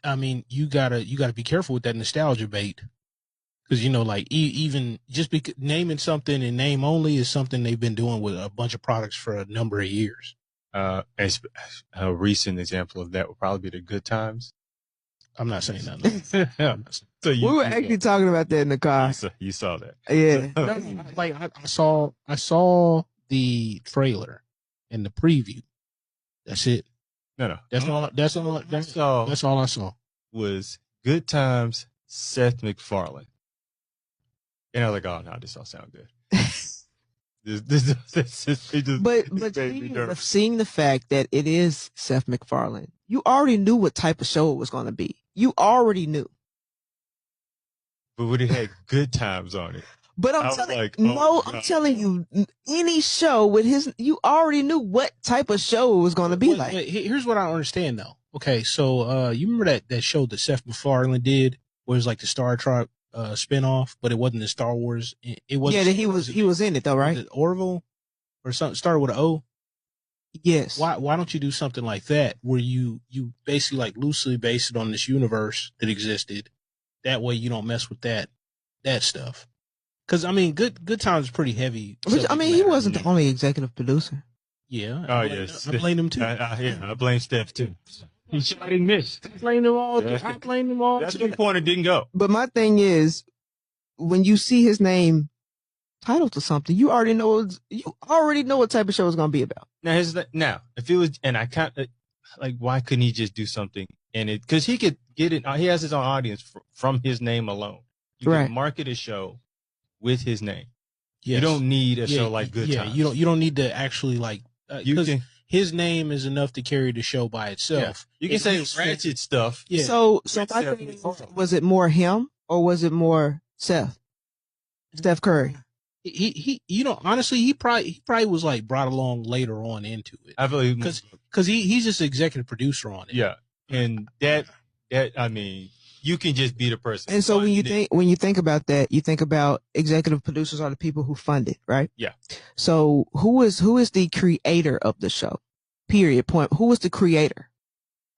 I mean, you gotta be careful with that nostalgia bait. Because, like, even just naming something in name only is something they've been doing with a bunch of products for a number of years. As a recent example of that would probably be the Good Times. I'm not saying nothing. So we were actually talking about that in the car. You saw that. Yeah. Like, I saw the trailer and the preview. That's it. No. That's all I saw. Was Good Times, Seth MacFarlane. And I was like, oh no, this all sound good. But seeing the fact that it is Seth MacFarlane, you already knew what type of show it was going to be. You already knew. But when it had Good Times on it. But I'm telling you, any show with you already knew what type of show it was going to be like. Here's what I don't understand though. Okay, so you remember that show that Seth MacFarlane did, where it was like the Star Trek spinoff, but it wasn't the Star Wars. It was. Yeah, he was in it though, right? Was it Orville or something started with an O? Yes. Why don't you do something like that where you basically like loosely base it on this universe that existed? That way you don't mess with that stuff. Because I mean, Good Times is pretty heavy. Which, I mean, he wasn't the only executive producer. Yeah. Yes. I blame him too. I blame Steph too. He shot and missed. I blame them all. I blame them all. That's the point. It didn't go. But my thing is, when you see his name titled to something, you already know what type of show it's going to be about. Now, if it was, and I can't, like, why couldn't he just do something in it? Because he could get it. He has his own audience from his name alone. You can market a show with his name. Yes. You don't need a show like Good Times. You don't need to actually like. His name is enough to carry the show by itself. Yeah. You can say ratchet stuff. Yeah. So my thing, was it more him or was it more Steph Curry? He honestly, he probably was like brought along later on into it. I believe because he's just executive producer on it. Yeah, and that I mean, you can just be the person. And so when you think about that, you think about executive producers are the people who fund it, right? Yeah. So who is the creator of the show? Period. Point. Who was the creator?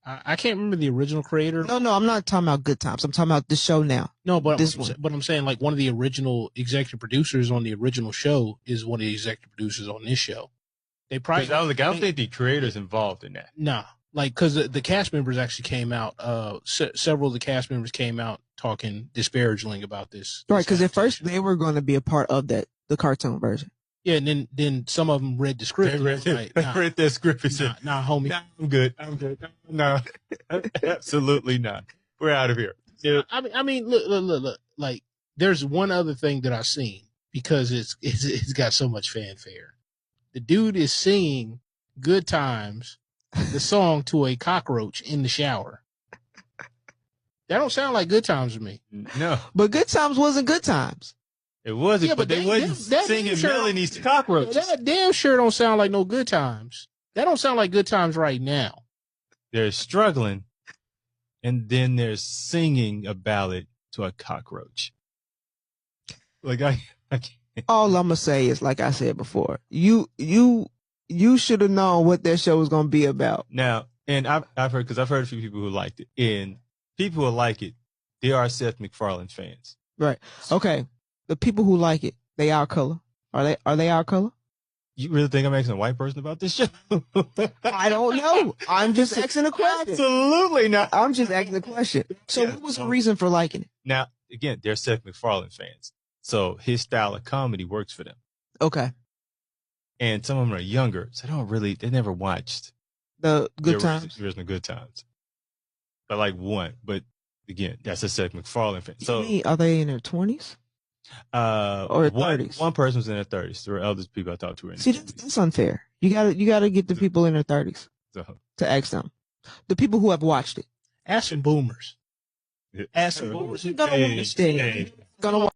I can't remember the original creator. No, I'm not talking about Good Times. I'm talking about the show now. No, but I'm saying like one of the original executive producers on the original show is one of the executive producers on this show. They probably. I don't think the creator's involved in that. Nah, like because the cast members actually came out. Several of the cast members came out talking disparagingly about this. Right, because at first they were going to be a part of the cartoon version. Yeah, and then some of them read the script. They read that script and said, nah, homie. Nah, I'm good. No, absolutely not. We're out of here. Yeah. I mean, look. Like, there's one other thing that I've seen because it's got so much fanfare. The dude is singing Good Times, the song, to a cockroach in the shower. That don't sound like Good Times to me. No. But Good Times wasn't Good Times. It wasn't, but they wasn't singing Melanie's to cockroaches. That damn sure don't sound like no Good Times. That don't sound like Good Times right now. They're struggling, and then they're singing a ballad to a cockroach. Like I can't. All I'm gonna say is, like I said before, you should have known what that show was gonna be about. Now, and I've heard a few people who liked it, and people who like it, they are Seth MacFarlane fans. Right. Okay. The people who like it, they our color. Are they our color? You really think I'm asking a white person about this show? I don't know. I'm just asking a question. Absolutely not. I'm just asking a question. So what was the reason for liking it? Now, again, they're Seth MacFarlane fans. So his style of comedy works for them. Okay. And some of them are younger, so they never watched the Good Times. The original Good Times. But like one. But again, that's a Seth MacFarlane fan. So are they in their 20s? Or 30s? One person was in their 30s. There were other people I talked to. See, that's unfair. You gotta get the people in their 30s to ask them. The people who have watched it. Ask some boomers. Ask some boomers. Gonna watch